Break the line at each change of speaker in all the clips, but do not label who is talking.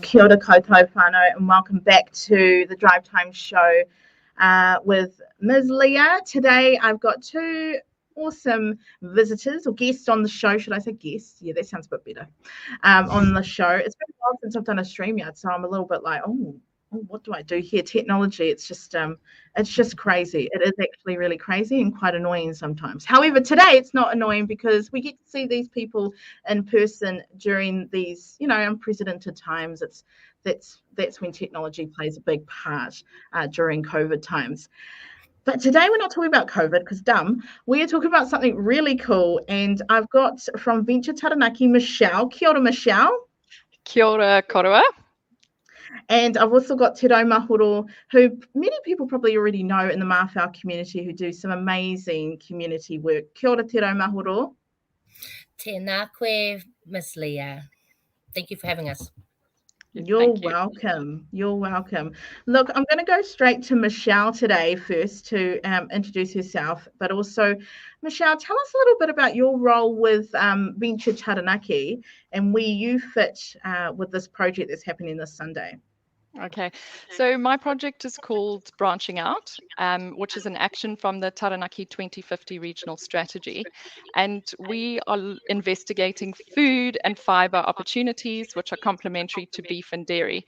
Kia ora koutou whānau, and welcome back to the Drivetime show with Mz Leah. Today I've got two awesome visitors or guests on the show. Should I say guests? Yeah, that sounds a bit better. On the show. It's been a while since I've done a StreamYard, so I'm a little bit like, oh, what do I do here? Technology, it's just crazy. It is actually really crazy and quite annoying sometimes. However, today it's not annoying because we get to see these people in person during these, unprecedented times. That's when technology plays a big part during COVID times. But today we're not talking about COVID because we are talking about something really cool. And I've got from Venture Taranaki, Michelle. Kia ora, Michelle.
Kia ora, korua.
And I've also got Te Raumahora, who many people probably already know in the Marfell community, who do some amazing community work. Kia ora, Te Raumahora.
Tēnā koe, Mz Leah. Thank you for having us.
You're welcome. You're welcome. Look, I'm going to go straight to Michelle today first to introduce herself, but also, Michelle, tell us a little bit about your role with Venture Taranaki and where you fit with this project that's happening this Sunday.
Okay, so my project is called Branching Out, which is an action from the Taranaki 2050 regional strategy. And we are investigating food and fiber opportunities, which are complementary to beef and dairy.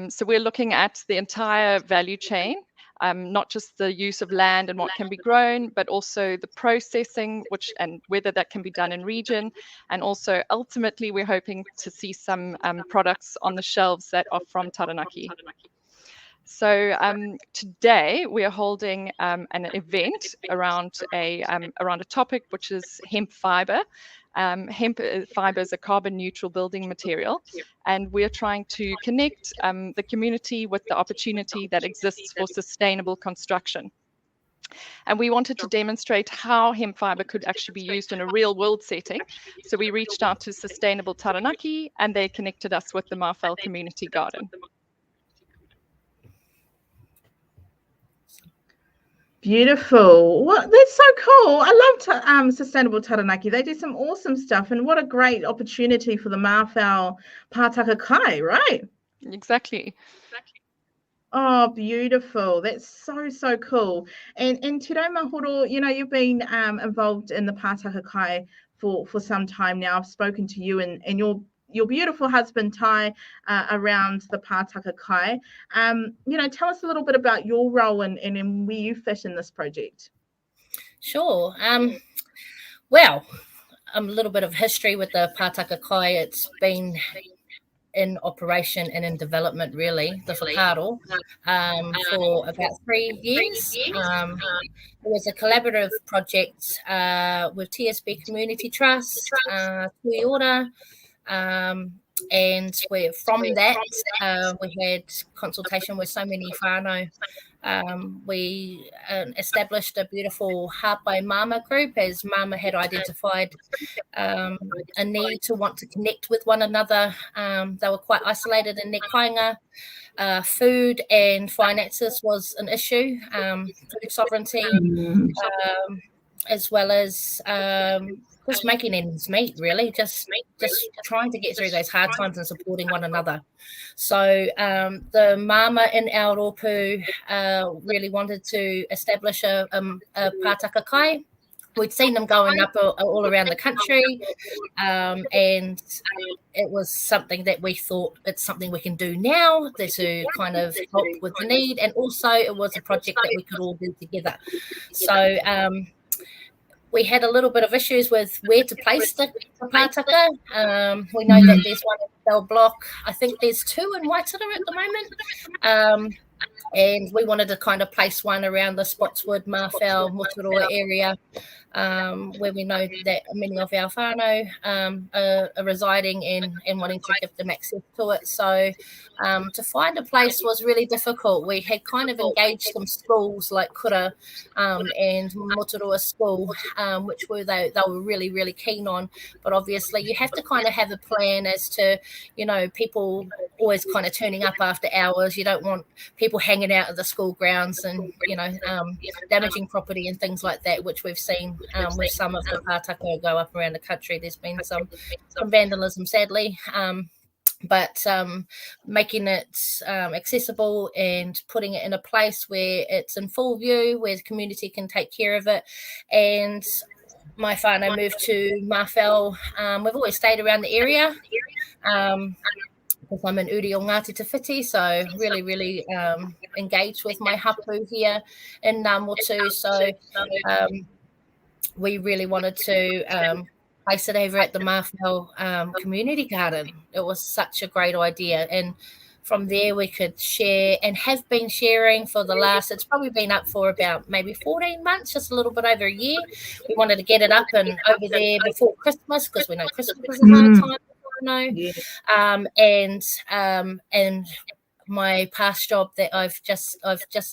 So we're looking at the entire value chain, not just the use of land and what can be grown, but also the processing, and whether that can be done in region. And also, ultimately, we're hoping to see some products on the shelves that are from Taranaki. So today we are holding an event around a topic which is hemp fiber. Hemp fiber is a carbon neutral building material, and we're trying to connect the community with the opportunity that exists for sustainable construction. And we wanted to demonstrate how hemp fiber could actually be used in a real world setting. So we reached out to Sustainable Taranaki, and they connected us with the Marfell Community Garden.
Beautiful. Well, that's so cool. I love Sustainable Taranaki. They do some awesome stuff, and what a great opportunity for the Marfell Pātaka Kai, right?
Exactly.
Oh, beautiful. That's so cool. And Te Raumahora, you've been involved in the Pātaka Kai for some time now. I've spoken to you and your beautiful husband, Ty, around the Pātaka Kai. Tell us a little bit about your role and where you fit in this project.
Sure. Well, a little bit of history with the Pātaka Kai. It's been in operation and in development, really, the whakaaro, for about 3 years. It was a collaborative project with TSB Community Trust, Tui Ora, and from that, we had consultation with so many whānau. We established a beautiful Hapai Mama group, as Mama had identified a need to want to connect with one another. They were quite isolated in their kainga. Food and finances was an issue, food sovereignty, as well as just making ends meet, really, just trying to get through those hard times and supporting one another. So the Mama in Aotearoa really wanted to establish a Pātaka Kai. We'd seen them going up all around the country, and it was something that we thought it's something we can do now to kind of help with the need, and also it was a project that we could all do together. So we had a little bit of issues with where to place the Pātaka. We know that there's one in Bell Block. I think there's two in Waitara at the moment. And we wanted to kind of place one around the Spotswood, Marfell, Motoroa area, where we know that many of our whānau are residing and wanting to give them access to it. So to find a place was really difficult. We had kind of engaged some schools like Kura and Motoroa School, which they were really, really keen on. But obviously you have to kind of have a plan as to, people always kind of turning up after hours. You don't want people hanging out at the school grounds and, damaging property and things like that, which we've seen with some of the Pātaka go up around the country. There's been some vandalism, sadly. but making it accessible and putting it in a place where it's in full view, where the community can take care of it. And my whānau moved to Marfell. We've always stayed around the area because I'm in Uri o Ngāti Te Whiti, so really engaged with my hapu here in Ngā Motu. So we really wanted to place it over at the Marfell Community Garden. It was such a great idea. And from there we could share, and have been sharing for the last, it's probably been up for about maybe 14 months, just a little bit over a year. We wanted to get it up and over there before Christmas, because we know Christmas is a hard time. And my past job that I've just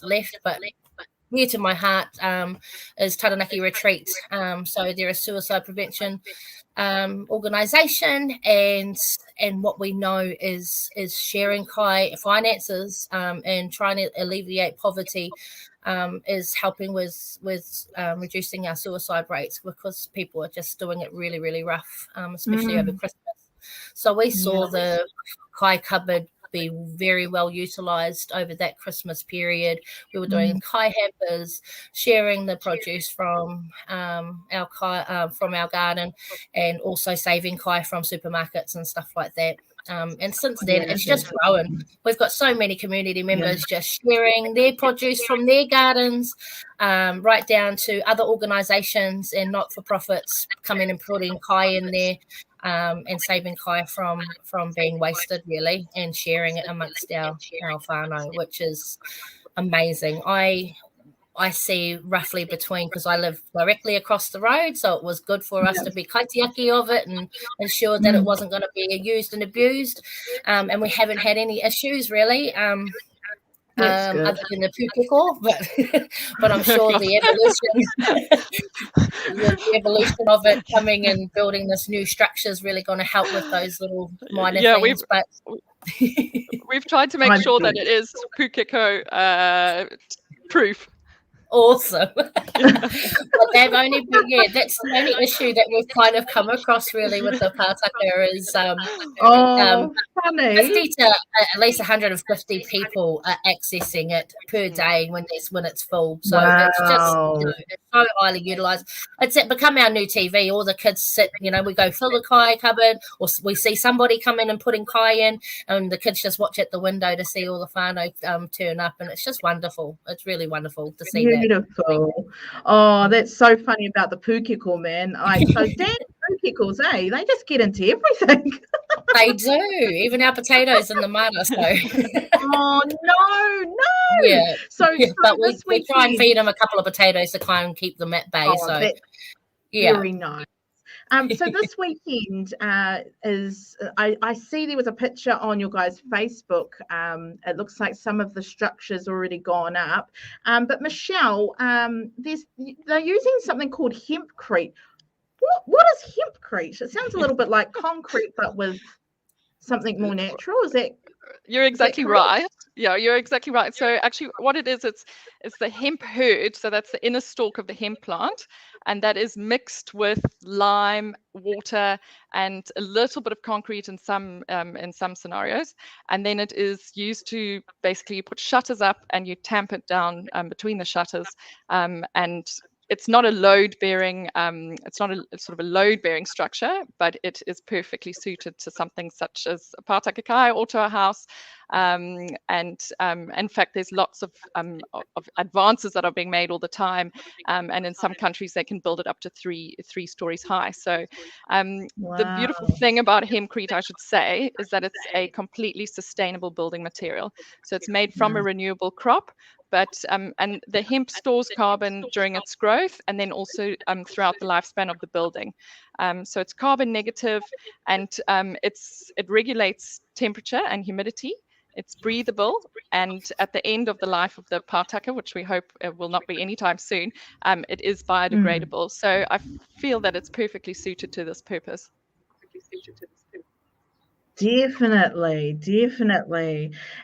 left, but dear to my heart, is Taranaki Retreat. So they're a suicide prevention organisation, and what we know is sharing kai finances and trying to alleviate poverty is helping with reducing our suicide rates, because people are just doing it really rough, especially over Christmas. So we saw the kai cupboard be very well utilised over that Christmas period. We were doing kai hampers, sharing the produce from our kai from our garden, and also saving kai from supermarkets and stuff like that. And since then, it's just grown. We've got so many community members just sharing their produce from their gardens, right down to other organisations and not-for-profits coming and putting kai in there, and saving kai from being wasted, really, and sharing it amongst our whānau, which is amazing. I see roughly between, because I live directly across the road, so it was good for us to be kaitiaki of it and ensure that it wasn't going to be used and abused, and we haven't had any issues really, other than the pūkeko, but I'm sure the evolution of it coming and building this new structure is really going to help with those little minor things.
We've tried to make sure that it is pūkeko proof.
Awesome. But they've only been, that's the only issue that we've kind of come across really with the Pātaka is
funny.
50 to at least 150 people are accessing it per day when it's full. So it's just it's so highly utilised. It's become our new TV. All the kids sit, we go fill the kai cupboard, or we see somebody come in and putting kai in, and the kids just watch at the window to see all the whānau turn up, and it's just wonderful. It's really wonderful to see that.
Beautiful. Oh, that's so funny about the pūkeko, man. So damn pūkekos, they just get into everything.
They do, even our potatoes in the mudder. So.
Oh no!
Yeah.
So
but we try and feed them a couple of potatoes to kind of keep them at bay. So
very nice. So this weekend is, I see there was a picture on your guys' Facebook. It looks like some of the structure's already gone up. But Michelle, they're using something called Hempcrete. What is Hempcrete? It sounds a little bit like concrete, but with something more natural. Is that?
You're exactly right. Yeah, you're exactly right. So actually what it is, it's the hemp herd. So that's the inner stalk of the hemp plant. And that is mixed with lime, water, and a little bit of concrete in some scenarios. And then it is used to basically, you put shutters up and you tamp it down between the shutters. And it's not a load-bearing, it's not a sort of a load-bearing structure, but it is perfectly suited to something such as a Pātaka Kai or to a house. And in fact, there's lots of advances that are being made all the time. And in some countries, they can build it up to three stories high. So the beautiful thing about Hempcrete, I should say, is that it's a completely sustainable building material. So it's made from a renewable crop. But and the hemp stores carbon during its growth, and then also throughout the lifespan of the building. So it's carbon negative, and it regulates temperature and humidity. It's breathable, and at the end of the life of the Pātaka, which we hope will not be anytime soon, it is biodegradable. So I feel that it's perfectly suited to this purpose.
Definitely.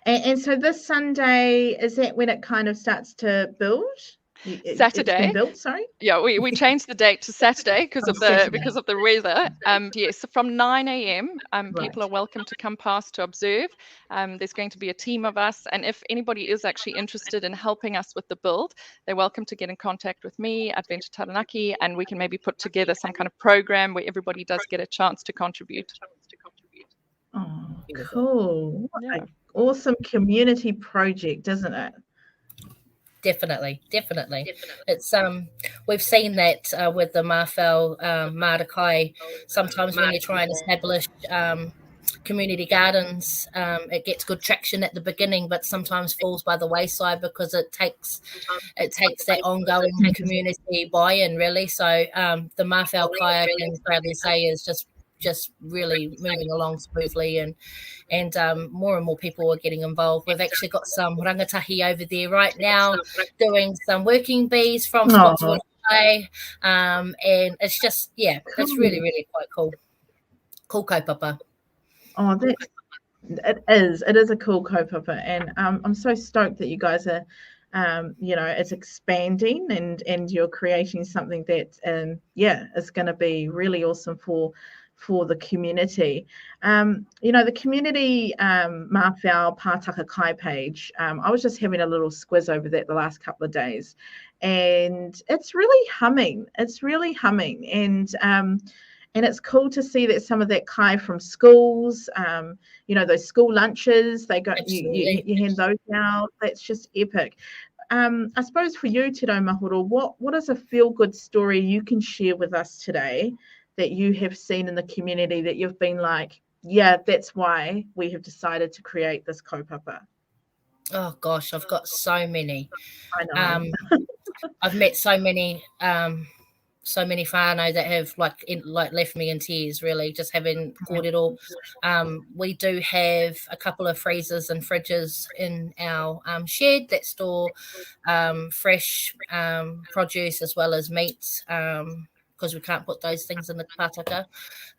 And so this Sunday, is that when it kind of starts to build?
Saturday.
It's been built, sorry?
Yeah, we changed the date to Saturday because of the weather. Yes, from 9 a.m. People are welcome to come past to observe. There's going to be a team of us, and if anybody is actually interested in helping us with the build, they're welcome to get in contact with me, Adventure Taranaki, and we can maybe put together some kind of program where everybody does get a chance to contribute.
Oh, cool.
Yeah.
What an awesome community project, isn't it?
Definitely. It's we've seen that with the Marfell Pātaka Kai. Sometimes when you try and establish community gardens, it gets good traction at the beginning, but sometimes falls by the wayside because it takes that ongoing community buy-in, really. So the Marfell Kai, I can proudly say, is just really moving along smoothly, and more and more people are getting involved. We've actually got some rangatahi over there right now doing some working bees from Spotswood Bay, and it's just, it's really, really quite cool. Cool kaupapa.
Oh, it is a cool kaupapa, and I'm so stoked that you guys are it's expanding and you're creating something that is going to be really awesome for the community. The community Marfell Pātaka Kai page, I was just having a little squiz over that the last couple of days, and it's really humming. And it's cool to see that some of that kai from schools, those school lunches, they go, you hand those out. That's just epic. I suppose for you, Te Raumahora, what is a feel-good story you can share with us today that you have seen in the community that you've been like, yeah, that's why we have decided to create this kaupapa?
Oh gosh, I've got so many.
I know.
I've met so many whānau that have left me in tears, really, just having caught it all. We do have a couple of freezers and fridges in our shed that store fresh produce as well as meats, because we can't put those things in the pātaka.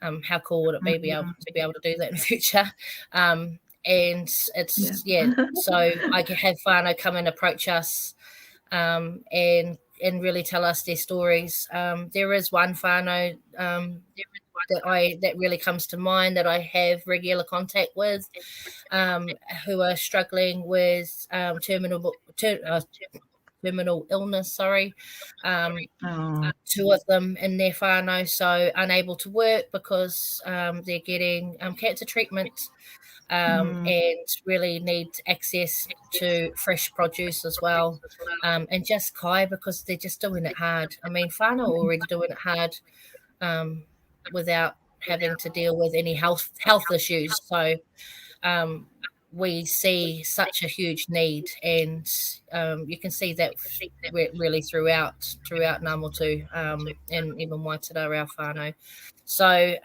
How cool would it be to be able to do that in the future? And it's so I can have whānau come and approach us and really tell us their stories. There is one whānau that really comes to mind that I have regular contact with, who are struggling with terminal illness, two of them in their whānau, so unable to work because they're getting cancer treatment, and really need access to fresh produce as well, and just kai because they're just doing it hard. I mean, whānau are already doing it hard without having to deal with any health issues, so we see such a huge need, and you can see that really throughout Ngā Motu, and even Waitara, our whānau. So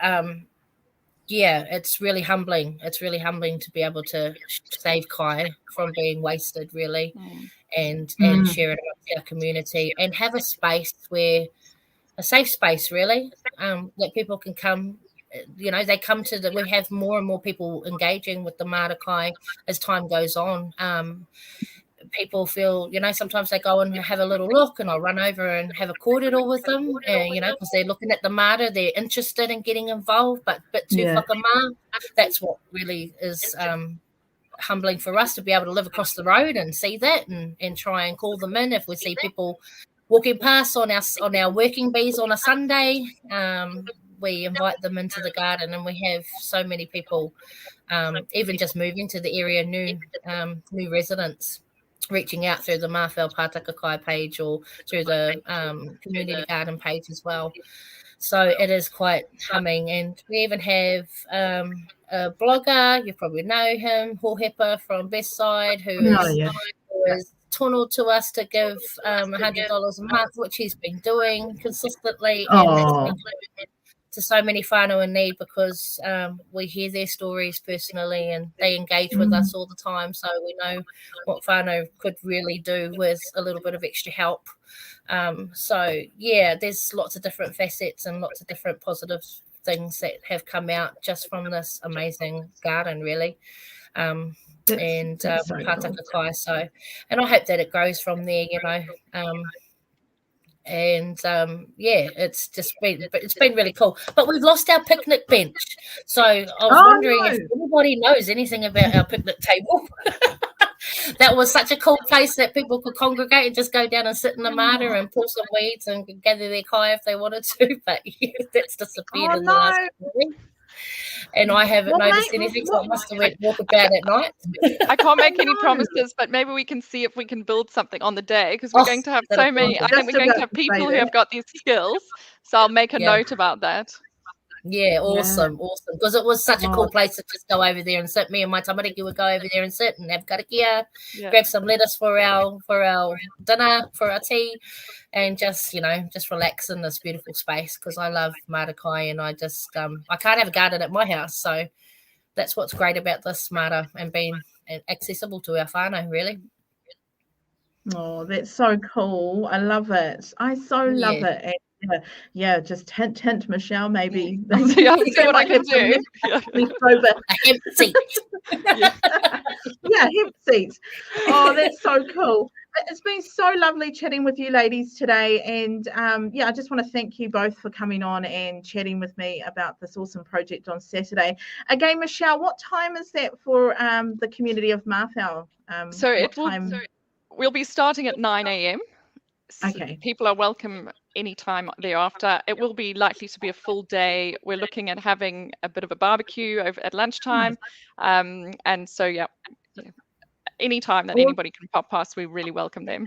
it's really humbling. It's really humbling to be able to save kai from being wasted, really, and share it amongst our community and have a space a safe space, really, that people can come. They come to we have more and more people engaging with the Mātaka Kai as time goes on. People feel, sometimes they go and have a little look, and I'll run over and have a kōrero with them, because they're looking at the māta, they're interested in getting involved, but bit too whakamā. That's what really is humbling for us, to be able to live across the road and see that and try and call them in if we see people walking past on our working bees on a Sunday. We invite them into the garden, and we have so many people, even just moving to the area, new residents, reaching out through the Marfell Pātaka Kai page or through the community garden page as well. So it is quite humming. And we even have a blogger, you probably know him, Hohepa from Bestside, who is tono to us to give $100 a month, which he's been doing consistently. And that's been to so many whānau in need, because we hear their stories personally and they engage with us all the time, so we know what whānau could really do with a little bit of extra help. There's lots of different facets and lots of different positive things that have come out just from this amazing garden, really. Pātaka Kai. So, and I hope that it grows from there, And it's been really cool. But we've lost our picnic bench, so I was wondering if anybody knows anything about our picnic table. That was such a cool place that people could congregate and just go down and sit in the mata and pull some weeds and gather their kai if they wanted to. But that's disappeared in the last week. And I haven't noticed anything, so I must have went walk about at night.
I can't make any promises, but maybe we can see if we can build something on the day, because we're going to have so many. I think we're going to have people who have got these skills. So I'll make a note about that.
Yeah, awesome. Because it was such a cool place to just go over there and sit. Me and my tamariki would go over there and sit and have karakia, grab some lettuce for our dinner, for our tea, and just relax in this beautiful space, because I love mata kai, and I just I can't have a garden at my house, so that's what's great about this mata and being accessible to our whānau, really.
Oh, that's so cool. I love it. I so love it. And just hint, Michelle, maybe.
I'll see what I can do.
A hemp seat.
Hemp seat. Oh, that's so cool. It's been so lovely chatting with you ladies today, and I just want to thank you both for coming on and chatting with me about this awesome project on Saturday. Again, Michelle, what time is that for the community of Marfell?
We'll be starting at 9 a.m.
Okay.
People are welcome anytime thereafter. It will be likely to be a full day. We're looking at having a bit of a barbecue over at lunchtime. And so, anytime that anybody can pop past, we really welcome them.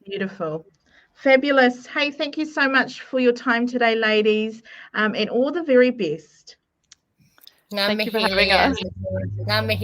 Beautiful. Fabulous. Hey, thank you so much for your time today, ladies, and all the very best.
Thank you for having us.